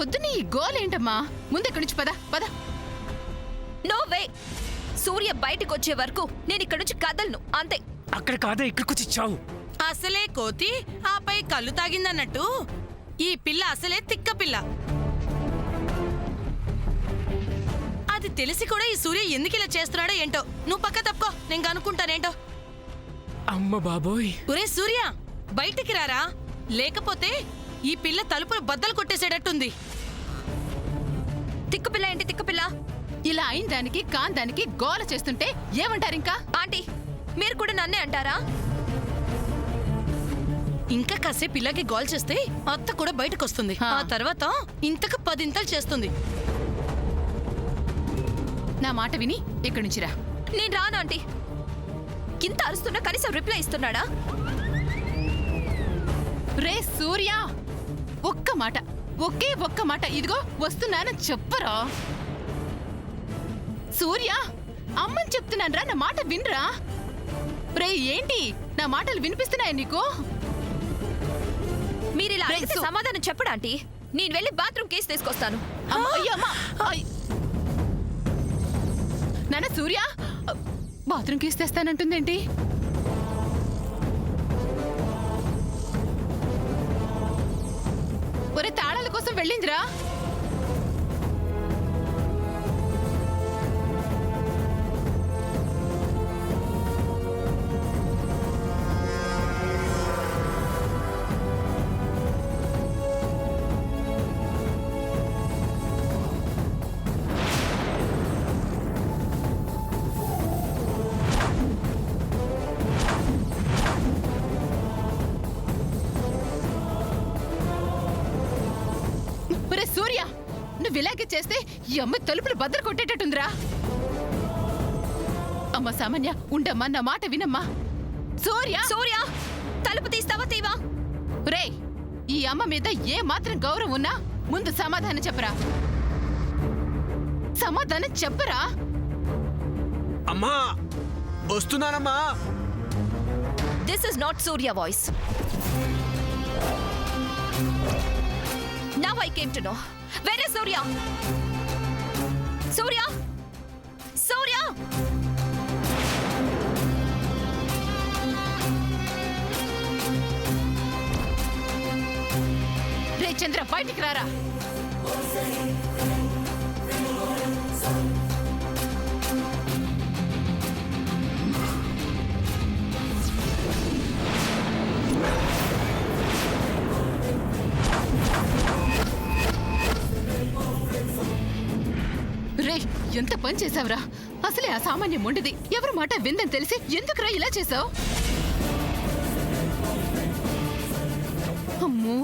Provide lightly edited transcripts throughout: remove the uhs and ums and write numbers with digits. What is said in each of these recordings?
పొద్దున్న ఈ గోలేంటమ్మా? ముందెక్కడి నుంచి పద పద. No way. సూర్య బయటికి వచ్చే వరకు నేను ఇక్కడ నుంచి కదలను, అంతే. అక్కడ కాదా, ఇక్కడికి వచ్చి చావు. అసలే కోతి ఆపై కళ్ళు తాగిందన్నట్టు ఈ పిల్ల అసలే తిక్క పిల్ల. అది తెలిసి కూడా ఈ సూర్య ఎందుకు ఇలా చేస్తున్నాడో ఏంటో. నువ్వు పక్క తప్పుకో, నేను కనుక్కుంటానేంటో. అమ్మ బాబోయ్. ఒరే సూర్య, బయటికి రారా, లేకపోతే ఈ పిల్ల తలుపులు బద్దలు కొట్టేసేటట్టుంది. తిక్కుపిల్ల ఏంటి తిక్కుపిల్ల? ఇలా అయిన దానికి కాన్ దానికి గోల చేస్తుంటే ఏమంటారింకా? ఆంటీ, మీరు కూడా నన్నే అంటారా? ఇంకా కాసే పిల్లకి గోల్ చేస్తే అత్త కూడా బయటకు వస్తుంది. ఆ తర్వాత ఇంతకు 10 ఇంతలు చేస్తుంది. నా మాట విని ఇక్కడి నుంచి రా. నేను రాను ఆంటీ. ఇంత అరుస్తున్నా కనీసం రిప్లై ఇస్తున్నాడా? రే సూర్య, ఒక్క మాట, ఒకే ఒక్క మాట, ఇదిగో వస్తున్నానని చెప్పరా? సూర్య, అమ్మని చెప్తున్నాను రా, నా మాట వినరా? రే ఏంటి, నా మాటలు వినిపిస్తున్నాయా నీకు? మీరు ఇలా అడిగితే సమాధానం చెప్పడా ఆంటీ? నేను వెళ్ళి బాత్రూమ్ కేసు తీసుకొస్తాను. నాన్న సూర్య, బాత్రూమ్ కేసు తెస్తానంటుందేంటి? ఒరే తాళాల కోసం వెళ్ళిందిరా. సూర్య, నువ్వు ఇలాగే చేస్తే ఈ అమ్మ తలుపులు బద్దలు కొట్టేటట్టుందిరా. అమ్మ సామాన్య, ఉండమ్మా, నా మాట వినమ్మా. సూర్య, సూర్య, తలుపు తీస్తావా తీవా? రే, ఈ అమ్మ మీద ఏ మాత్రం గౌరవం ఉన్నా ముందు సమాధానం చెప్పరా. సమాధానం చెప్పరా. అమ్మా వస్తున్నానమ్మా. This is not Surya voice. Now I came to know. Where is Surya? Surya? Surya? రే చంద్ర, బయటికి రారా. రే, ఎంత పని చేసావురా. అసలే ఆ సామాన్యం ఉండేది ఎవరి మాట విందని తెలిసి ఎందుకురా ఇలా చేసావు? అమ్మో,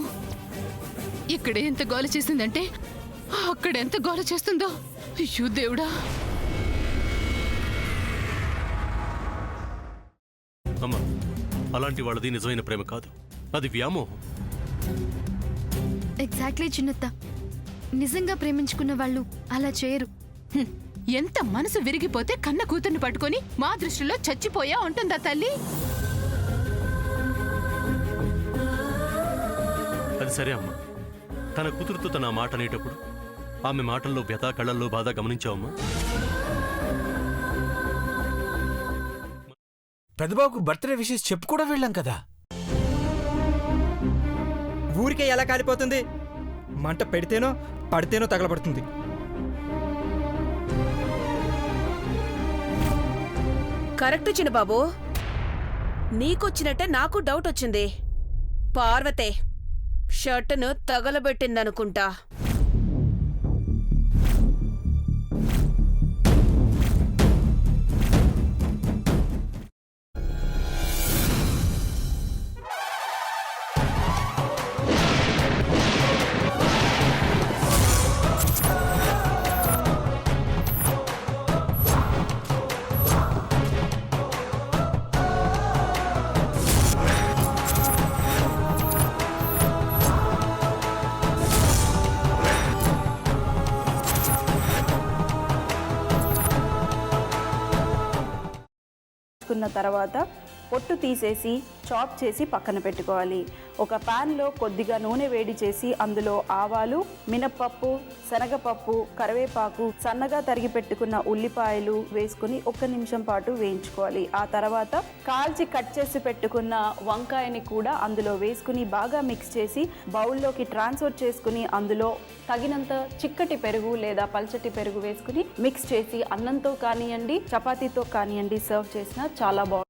ఇక్కడ ఎంత గోల చేసిందంటే అక్కడ ఎంత గోల చేస్తుందో. అయ్యో దేవుడా. అమ్మా, అలాంటి వాళ్ళది నిజమైన ప్రేమ కాదు, అది వ్యామోహం. ఎగ్జాక్ట్లీ చిన్నత్త, నిజంగా ప్రేమించుకున్న వాళ్ళు అలా చేయరు. ఎంత మనసు విరిగిపోతే కన్న కూతుర్ని పట్టుకొని మా దృష్టిలో చచ్చిపోయా ఉంటుందా తల్లి? అది సరే అమ్మా, తన కూతురుతో తన మాట అనేటప్పుడు ఆమె మాటల్లో వ్యథ, కళ్ళల్లో బాధ గమనించావమ్మా? పెద్దబాబుకు బర్త్డే విషెస్ చెప్పు కూడా వెళ్ళాం కదా. ఊరికే ఎలా కాలిపోతుంది? మంట పెడితేనో పడితేనో తగలబడుతుంది. కరెక్ట్ చిన్నబాబు, నీకొచ్చినట్టే నాకు డౌట్ వచ్చింది. పార్వతే షర్టును తగలబెట్టిందనుకుంటా. తర్వాత పొట్టు తీసేసి చాప్ చేసి పక్కన పెట్టుకోవాలి. ఒక ప్యాన్లో కొద్దిగా నూనె వేడి చేసి అందులో ఆవాలు, మినప్పప్పు, శనగపప్పు, కరివేపాకు, సన్నగా తరిగి పెట్టుకున్న ఉల్లిపాయలు వేసుకుని 1 నిమిషం పాటు వేయించుకోవాలి. ఆ తర్వాత కాల్చి కట్ చేసి పెట్టుకున్న వంకాయని కూడా అందులో వేసుకుని బాగా మిక్స్ చేసి బౌల్లోకి ట్రాన్స్ఫర్ చేసుకుని అందులో తగినంత చిక్కటి పెరుగు లేదా పల్చటి పెరుగు వేసుకుని మిక్స్ చేసి అన్నంతో కానివ్వండి, చపాతీతో కానివ్వండి సర్వ్ చేసినా చాలా బాగుంటుంది.